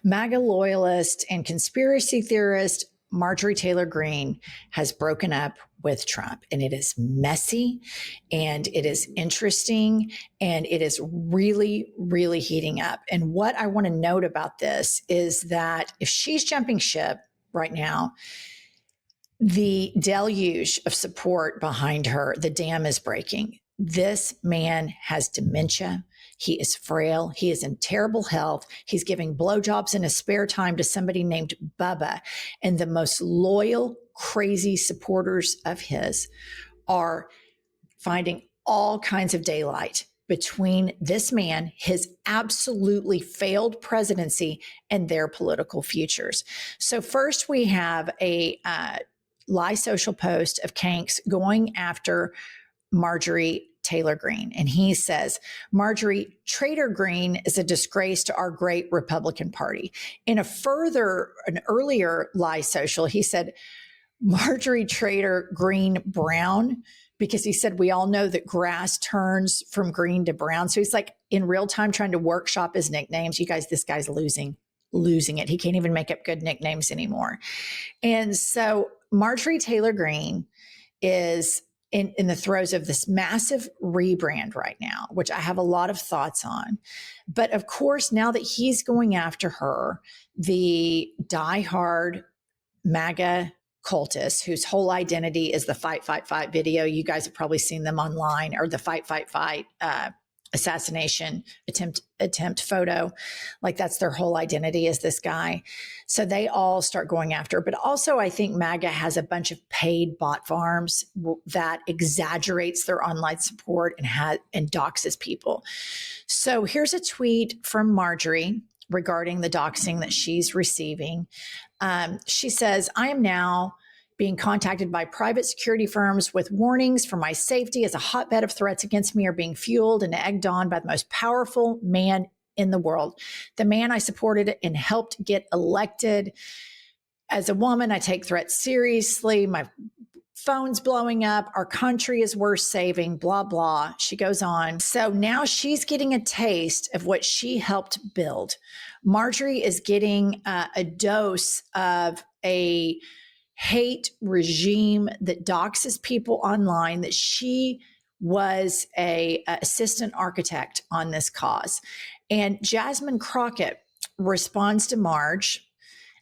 MAGA loyalist and conspiracy theorist Marjorie Taylor Greene has broken up with Trump, and it is messy and it is interesting and it is really, really heating up. And what I want to note about this is that if she's jumping ship right now, the deluge of support behind her, the dam is breaking. This man has dementia. He is frail. He is in terrible health. He's giving blowjobs in his spare time to somebody named Bubba. And the most loyal, crazy supporters of his are finding all kinds of daylight between this man, his absolutely failed presidency, and their political futures. So first we have a Lie Social post of Kanks going after Marjorie Taylor Greene. And he says, Marjorie Traitor Greene is a disgrace to our great Republican Party. In an earlier Lie Social, he said, Marjorie Traitor Greene Brown, because he said, we all know that grass turns from green to brown. So he's like in real time trying to workshop his nicknames. You guys, this guy's losing it. He can't even make up good nicknames anymore. And so Marjorie Taylor Greene is in the throes of this massive rebrand right now, which I have a lot of thoughts on. But of course, now that he's going after her, the diehard MAGA cultists whose whole identity is the fight, fight, fight video. You guys have probably seen them online, or the fight, fight, fight assassination attempt photo. Like that's their whole identity, is this guy. So they all start going after. But also I think MAGA has a bunch of paid bot farms that exaggerates their online support and doxes people. So here's a tweet from Marjorie regarding the doxing that she's receiving. She says, I am now being contacted by private security firms with warnings for my safety as a hotbed of threats against me are being fueled and egged on by the most powerful man in the world, the man I supported and helped get elected. As a woman, I take threats seriously. My phone's blowing up. Our country is worth saving, blah, blah. She goes on. So now she's getting a taste of what she helped build. Marjorie is getting a dose of a hate regime that doxes people online, that she was a assistant architect on this cause. And Jasmine Crockett responds to Marge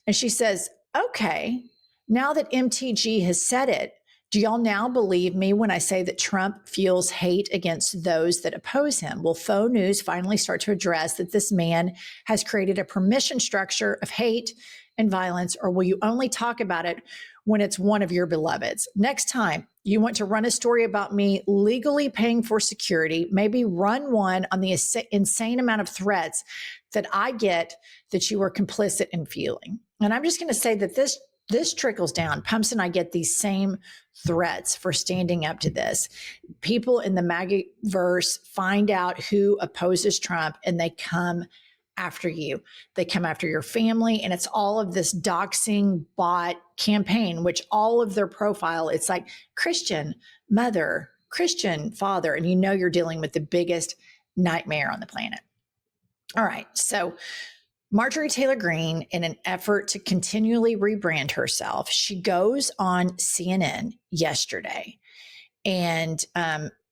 and she says, okay, now that MTG has said it, do y'all now believe me when I say that Trump fuels hate against those that oppose him? Will faux news finally start to address that this man has created a permission structure of hate and violence, or will you only talk about it when it's one of your beloveds? Next time you want to run a story about me legally paying for security, maybe run one on the insane amount of threats that I get that you are complicit in fueling. And I'm just going to say that this trickles down. Pumps and I get these same threats for standing up to this. People in the MAGA-verse find out who opposes Trump and they come after you. They come after your family. And it's all of this doxing bot campaign, which all of their profile, it's like Christian mother, Christian father. And you know you're dealing with the biggest nightmare on the planet. All right. So Marjorie Taylor Greene, in an effort to continually rebrand herself, she goes on CNN yesterday and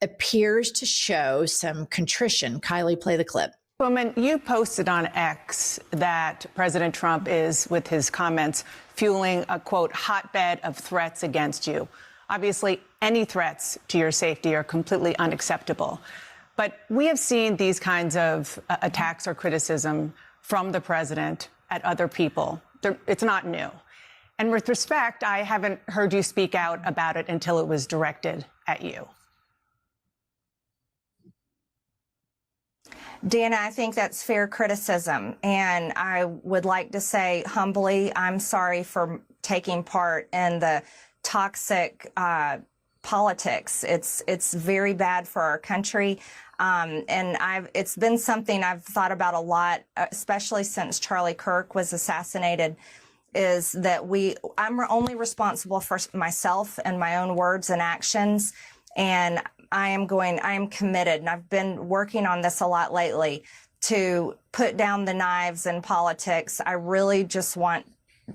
appears to show some contrition. Kylie, play the clip. Woman, you posted on X that President Trump is, with his comments, fueling a, quote, hotbed of threats against you. Obviously, any threats to your safety are completely unacceptable. But we have seen these kinds of attacks or criticism from the president at other people. It's not new. And with respect, I haven't heard you speak out about it until it was directed at you. Dana, I think that's fair criticism. And I would like to say humbly, I'm sorry for taking part in the toxic politics. It's very bad for our country. And it's been something I've thought about a lot, especially since Charlie Kirk was assassinated, is that I'm only responsible for myself and my own words and actions. And I am committed, and I've been working on this a lot lately, to put down the knives in politics. I really just want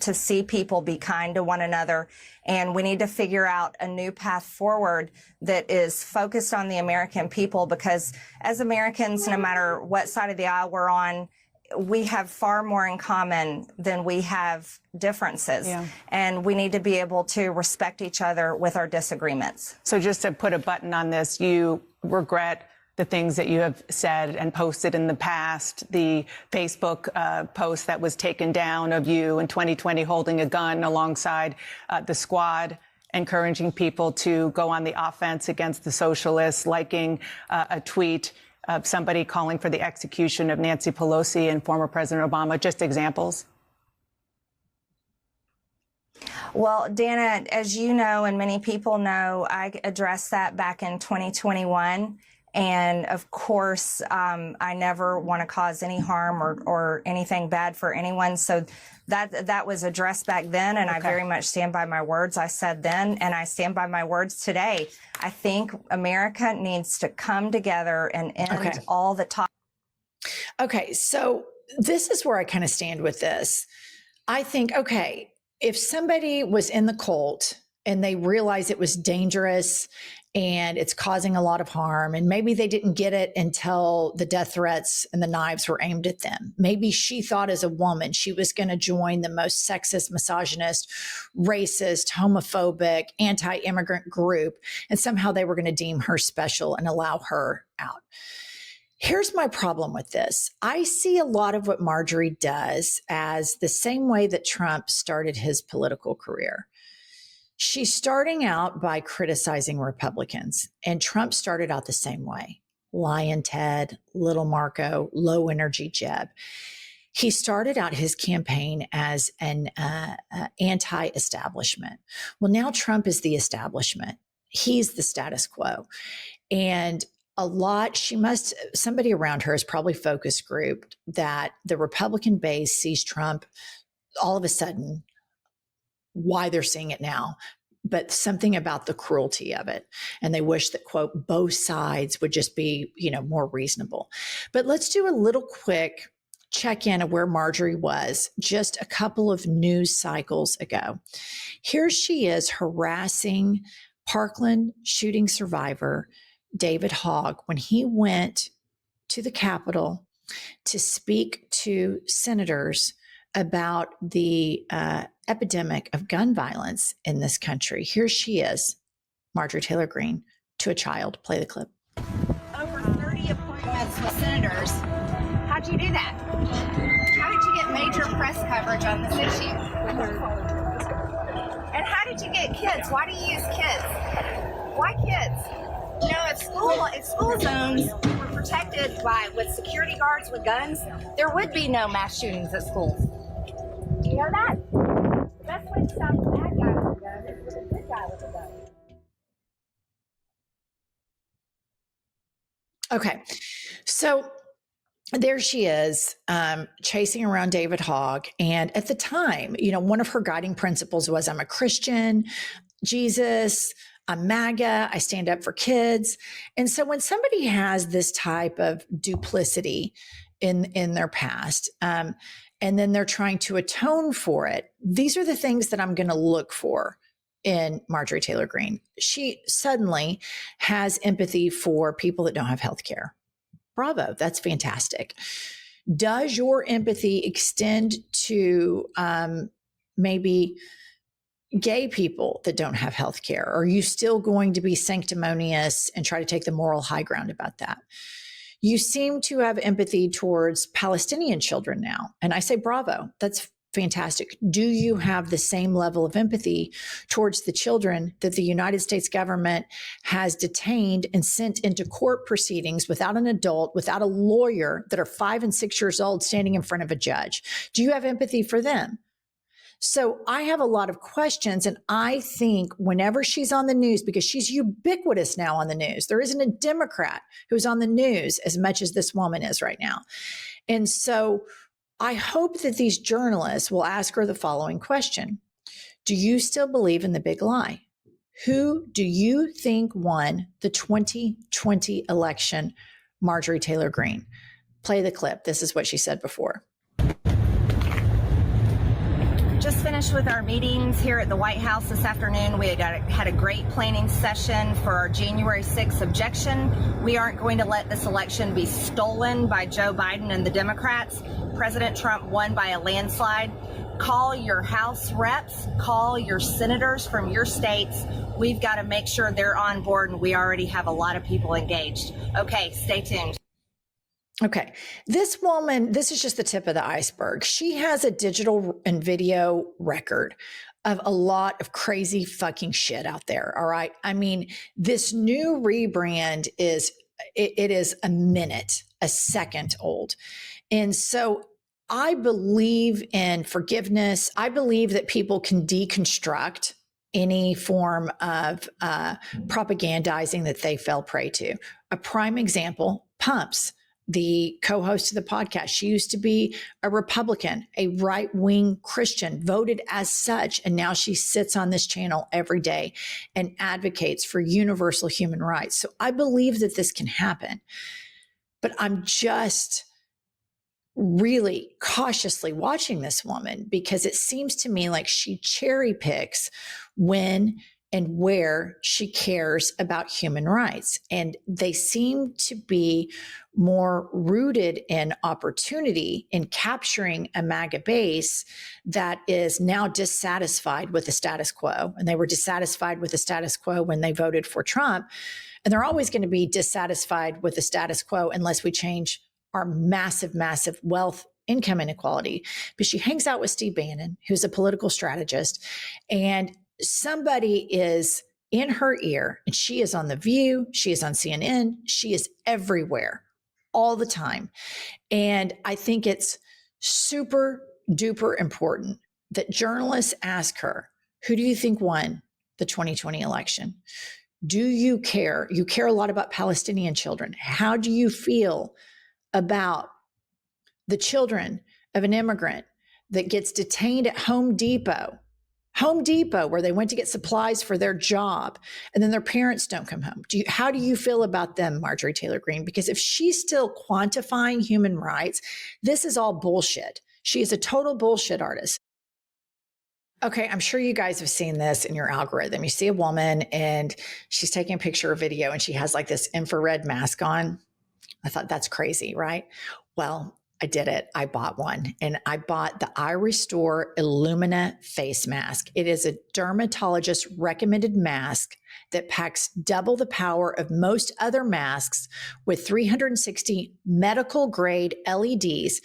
to see people be kind to one another. And we need to figure out a new path forward that is focused on the American people, because as Americans, no matter what side of the aisle we're on, we have far more in common than we have differences. Yeah. And we need to be able to respect each other with our disagreements. So just to put a button on this, you regret the things that you have said and posted in the past, the Facebook post that was taken down of you in 2020 holding a gun alongside the squad, encouraging people to go on the offense against the socialists, liking a tweet of somebody calling for the execution of Nancy Pelosi and former President Obama. Just examples. Well, Dana, as you know, and many people know, I addressed that back in 2021. And of course, I never want to cause any harm or anything bad for anyone. So that was addressed back then. And I very much stand by my words I said then. And I stand by my words today. I think America needs to come together and end all the talk. Okay. So this is where I kind of stand with this. I think, okay, if somebody was in the cult and they realized it was dangerous and it's causing a lot of harm, and maybe they didn't get it until the death threats and the knives were aimed at them. Maybe she thought as a woman she was going to join the most sexist, misogynist, racist, homophobic, anti-immigrant group, and somehow they were going to deem her special and allow her out. Here's my problem with this. I see a lot of what Marjorie does as the same way that Trump started his political career. She's starting out by criticizing Republicans, and Trump started out the same way. Lion Ted, Little Marco, low energy Jeb. He started out his campaign as an anti-establishment. Well, now Trump is the establishment. He's the status quo. And somebody around her is probably focus grouped that the Republican base sees Trump all of a sudden, why they're seeing it now, but something about the cruelty of it. And they wish that, quote, both sides would just be, more reasonable. But let's do a little quick check-in of where Marjorie was just a couple of news cycles ago. Here she is harassing Parkland shooting survivor David Hogg when he went to the Capitol to speak to senators about the epidemic of gun violence in this country. Here she is, Marjorie Taylor Greene, to a child. Play the clip. Over 30 appointments with senators. How'd you do that? How did you get major press coverage on this issue? And how did you get kids? Why do you use kids? Why kids? If school zones were protected with security guards with guns, there would be no mass shootings at schools. Do you know that? The best way to stop a bad guy with a gun is with a good guy with a gun. Okay. So there she is, chasing around David Hogg. And at the time, one of her guiding principles was, I'm a Christian, Jesus, I'm MAGA, I stand up for kids. And so when somebody has this type of duplicity in their past, and then they're trying to atone for it, these are the things that I'm going to look for in Marjorie Taylor Greene. She suddenly has empathy for people that don't have health care. Bravo, that's fantastic. Does your empathy extend to maybe gay people that don't have health care? Are you still going to be sanctimonious and try to take the moral high ground about that? You seem to have empathy towards Palestinian children now. And I say, bravo, that's fantastic. Do you have the same level of empathy towards the children that the United States government has detained and sent into court proceedings without an adult, without a lawyer, that are 5 and 6 years old standing in front of a judge? Do you have empathy for them? So I have a lot of questions, and I think whenever she's on the news, because she's ubiquitous now on the news, there isn't a Democrat who's on the news as much as this woman is right now. And so I hope that these journalists will ask her the following question. Do you still believe in the big lie? Who do you think won the 2020 election, Marjorie Taylor Greene? play the clip. This is what she said before. Just finished with our meetings here at the White House this afternoon. We had a great planning session for our January 6th objection. We aren't going to let this election be stolen by Joe Biden and the Democrats. President Trump won by a landslide. Call your House reps, call your senators from your states. We've got to make sure they're on board, and we already have a lot of people engaged. Okay, stay tuned. Okay. This woman, this is just the tip of the iceberg. She has a digital and video record of a lot of crazy fucking shit out there. All right. I mean, this new rebrand is, it is a second old. And so I believe in forgiveness. I believe that people can deconstruct any form of propagandizing that they fell prey to. A prime example, Pumps, the co-host of the podcast. She used to be a Republican, a right-wing Christian, voted as such, and now she sits on this channel every day and advocates for universal human rights. So I believe that this can happen, but I'm just really cautiously watching this woman because it seems to me like she cherry picks when and where she cares about human rights. And they seem to be more rooted in opportunity in capturing a MAGA base that is now dissatisfied with the status quo. And they were dissatisfied with the status quo when they voted for Trump. And they're always going to be dissatisfied with the status quo unless we change our massive, massive wealth income inequality. But she hangs out with Steve Bannon, who's a political strategist, and somebody is in her ear, and she is on The View, she is on CNN, she is everywhere all the time. And I think it's super duper important that journalists ask her, who do you think won the 2020 election? Do you care? You care a lot about Palestinian children. How do you feel about the children of an immigrant that gets detained at Home Depot, where they went to get supplies for their job, and then their parents don't come home? How do you feel about them, Marjorie Taylor Greene? Because if she's still quantifying human rights, this is all bullshit. She is a total bullshit artist. Okay, I'm sure you guys have seen this in your algorithm. You see a woman and she's taking a picture or video and she has like this infrared mask on. I thought, that's crazy, right? Well, I did it. I bought one, and I bought the iRestore Illumina face mask. It is a dermatologist recommended mask that packs double the power of most other masks with 360 medical grade LEDs.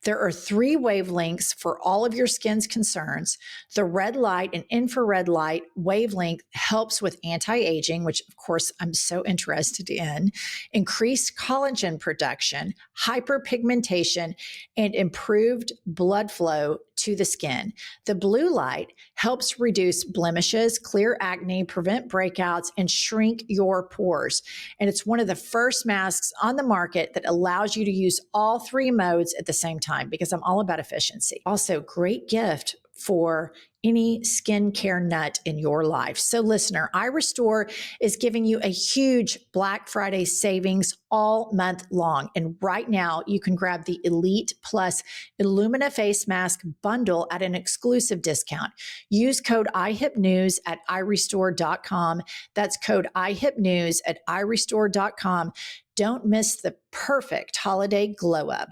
There are 3 wavelengths for all of your skin's concerns. The red light and infrared light wavelength helps with anti-aging, which of course I'm so interested in, increased collagen production, hyperpigmentation, and improved blood flow to the skin. The blue light helps reduce blemishes, clear acne, prevent breakouts, and shrink your pores. And it's one of the first masks on the market that allows you to use all 3 modes at the same time, because I'm all about efficiency. Also, great gift for any skincare nut in your life. So listener, iRestore is giving you a huge Black Friday savings all month long. And right now you can grab the Elite Plus Illumina Face Mask bundle at an exclusive discount. Use code IHIPNews at iRestore.com. That's code IHIPNews at iRestore.com. Don't miss the perfect holiday glow up.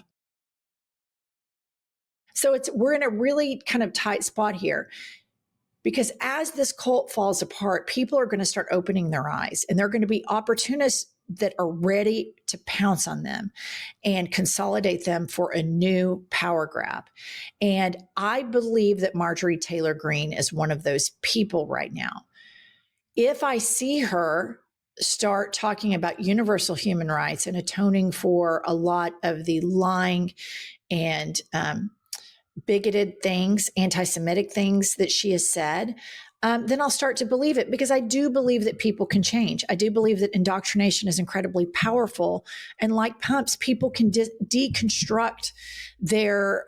So we're in a really kind of tight spot here, because as this cult falls apart, people are going to start opening their eyes, and they're going to be opportunists that are ready to pounce on them and consolidate them for a new power grab. And I believe that Marjorie Taylor Greene is one of those people right now. If I see her start talking about universal human rights and atoning for a lot of the lying and bigoted things, anti-Semitic things that she has said, then I'll start to believe it, because I do believe that people can change. I do believe that indoctrination is incredibly powerful. And like Pumps, people can deconstruct their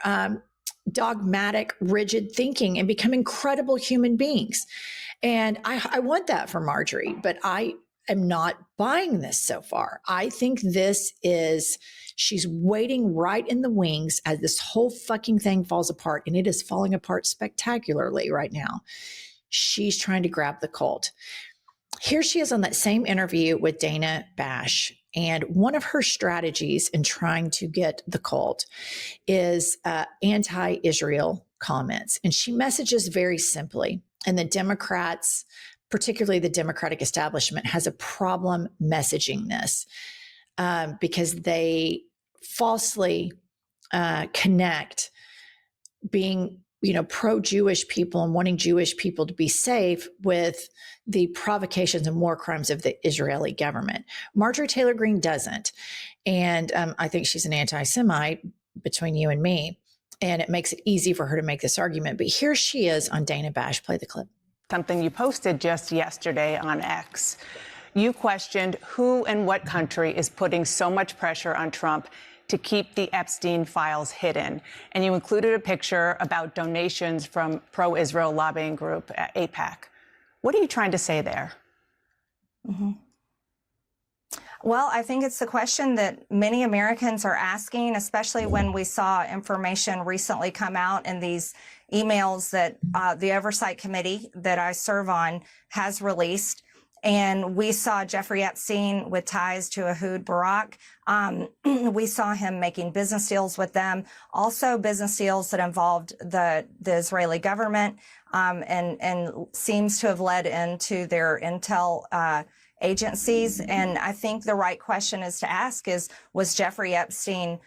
dogmatic, rigid thinking and become incredible human beings. And I want that for Marjorie, but am not buying this so far. I think she's waiting right in the wings as this whole fucking thing falls apart, and it is falling apart spectacularly right now. She's trying to grab the cult. Here she is on that same interview with Dana Bash. And one of her strategies in trying to get the cult is anti-Israel comments. And she messages very simply. And the Democrats, particularly the Democratic establishment, has a problem messaging this because they falsely connect being pro-Jewish people and wanting Jewish people to be safe with the provocations and war crimes of the Israeli government. Marjorie Taylor Greene doesn't. And I think she's an anti-Semite between you and me. And it makes it easy for her to make this argument. But here she is on Dana Bash. Play the clip. Something you posted just yesterday on X. You questioned who and what country is putting so much pressure on Trump to keep the Epstein files hidden. And you included a picture about donations from pro-Israel lobbying group AIPAC. What are you trying to say there? Mm-hmm. Well, I think it's the question that many Americans are asking, especially when we saw information recently come out in these emails that the Oversight Committee that I serve on has released. And we saw Jeffrey Epstein with ties to Ehud Barak. We saw him making business deals with them, also business deals that involved the Israeli government, and seems to have led into their intel agencies. And I think the right question is to ask is, was Jeffrey Epstein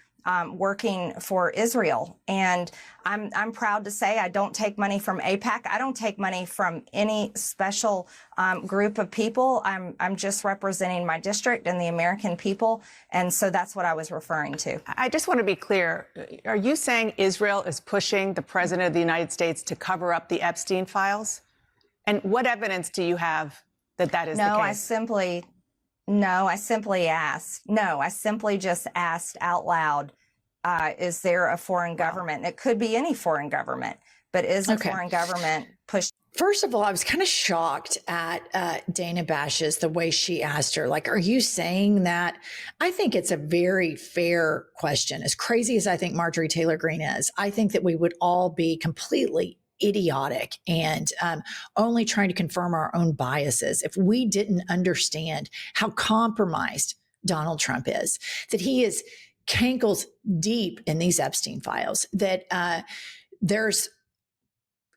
working for Israel? And I'm proud to say I don't take money from AIPAC. I don't take money from any special group of people. I'm just representing my district and the American people. And so that's what I was referring to. I just want to be clear. Are you saying Israel is pushing the president of the United States to cover up the Epstein files? And what evidence do you have that that is the case? I simply just asked out loud, is there a foreign government? It could be any foreign government, but is a foreign government pushed? First of all, I was kind of shocked at Dana Bash's, the way she asked her, like, are you saying that? I think it's a very fair question. As crazy as I think Marjorie Taylor Greene is, I think that we would all be completely idiotic and only trying to confirm our own biases if we didn't understand how compromised Donald Trump is, that he is cankles deep in these Epstein files, that there's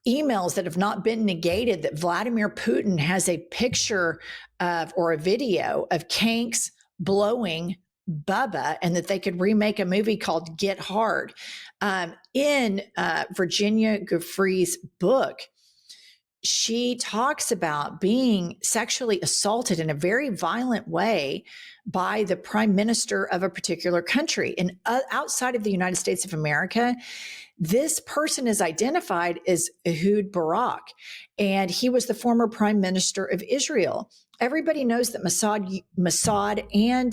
emails that have not been negated, that Vladimir Putin has a picture of or a video of Kanks blowing Bubba, and that they could remake a movie called Get Hard. In Virginia Giuffre's book, she talks about being sexually assaulted in a very violent way by the prime minister of a particular country. And outside of the United States of America, this person is identified as Ehud Barak, and he was the former prime minister of Israel. Everybody knows that Mossad and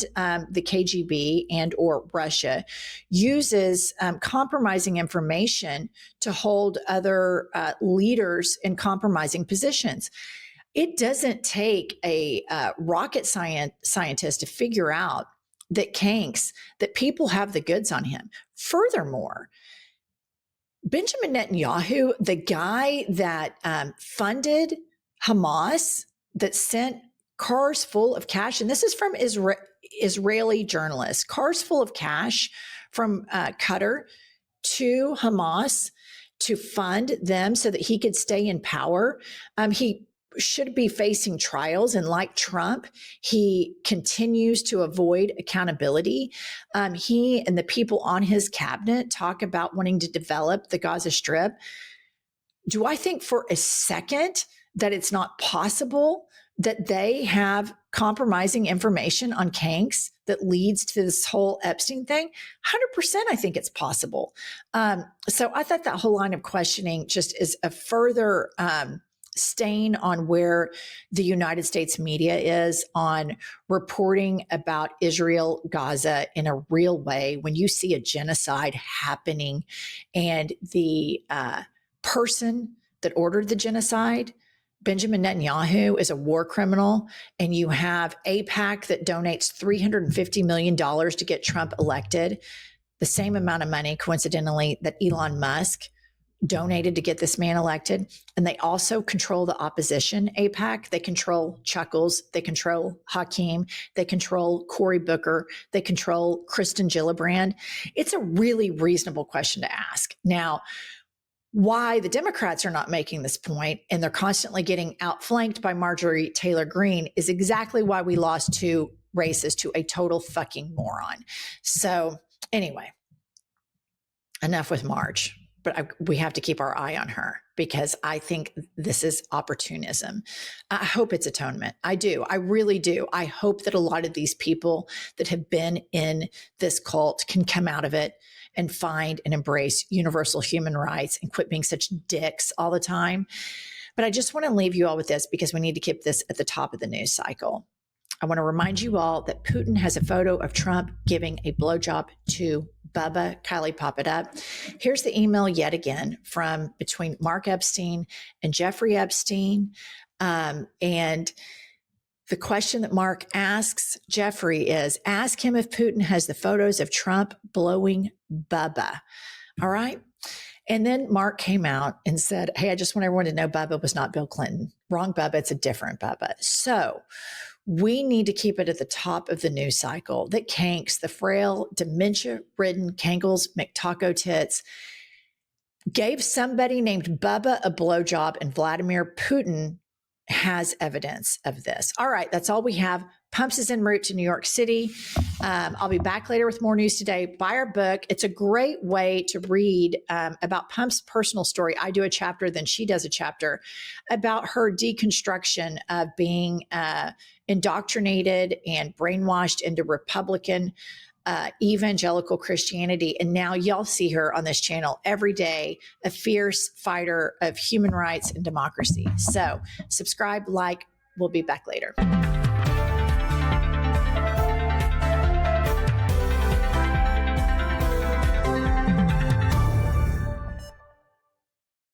the KGB and or Russia uses compromising information to hold other leaders in compromising positions. It doesn't take a rocket scientist to figure out that that people have the goods on him. Furthermore, Benjamin Netanyahu, the guy that funded Hamas, that sent cars full of cash, and this is from Israeli journalists, cars full of cash from Qatar to Hamas to fund them so that he could stay in power. He should be facing trials, and like Trump, he continues to avoid accountability. He and the people on his cabinet talk about wanting to develop the Gaza Strip. Do I think for a second that it's not possible that they have compromising information on Kanks that leads to this whole Epstein thing? 100% I think it's possible. So I thought that whole line of questioning just is a further stain on where the United States media is on reporting about Israel, Gaza in a real way. When you see a genocide happening and the person that ordered the genocide Benjamin Netanyahu is a war criminal, and you have AIPAC that donates $350 million to get Trump elected, the same amount of money, coincidentally, that Elon Musk donated to get this man elected. And they also control the opposition AIPAC. They control Chuckles. They control Hakeem. They control Cory Booker. They control Kristen Gillibrand. It's a really reasonable question to ask. Now, why the Democrats are not making this point and they're constantly getting outflanked by Marjorie Taylor Greene is exactly why we lost 2 races to a total fucking moron. So anyway, enough with Marge. But we have to keep our eye on her because I think this is opportunism. I hope it's atonement. I do. I really do. I hope that a lot of these people that have been in this cult can come out of it and find and embrace universal human rights and quit being such dicks all the time. But I just want to leave you all with this because we need to keep this at the top of the news cycle. I want to remind you all that Putin has a photo of Trump giving a blowjob to Bubba. Kylie, pop it up. Here's the email yet again from between Mark Epstein and Jeffrey Epstein. And the question that Mark asks Jeffrey is, ask him if Putin has the photos of Trump blowing Bubba. All right. And then Mark came out and said, hey, I just want everyone to know Bubba was not Bill Clinton. Wrong Bubba. It's a different Bubba. So we need to keep it at the top of the news cycle that Kanks, the frail, dementia-ridden Kangles McTaco Tits, gave somebody named Bubba a blowjob, and Vladimir Putin has evidence of this. All right, that's all we have. Pumps is en route to New York City. I'll be back later with more news today. Buy our book. It's a great way to read about Pump's personal story. I do a chapter, then she does a chapter about her deconstruction of being indoctrinated and brainwashed into Republican evangelical Christianity. And now y'all see her on this channel every day, a fierce fighter of human rights and democracy. So subscribe, like, we'll be back later.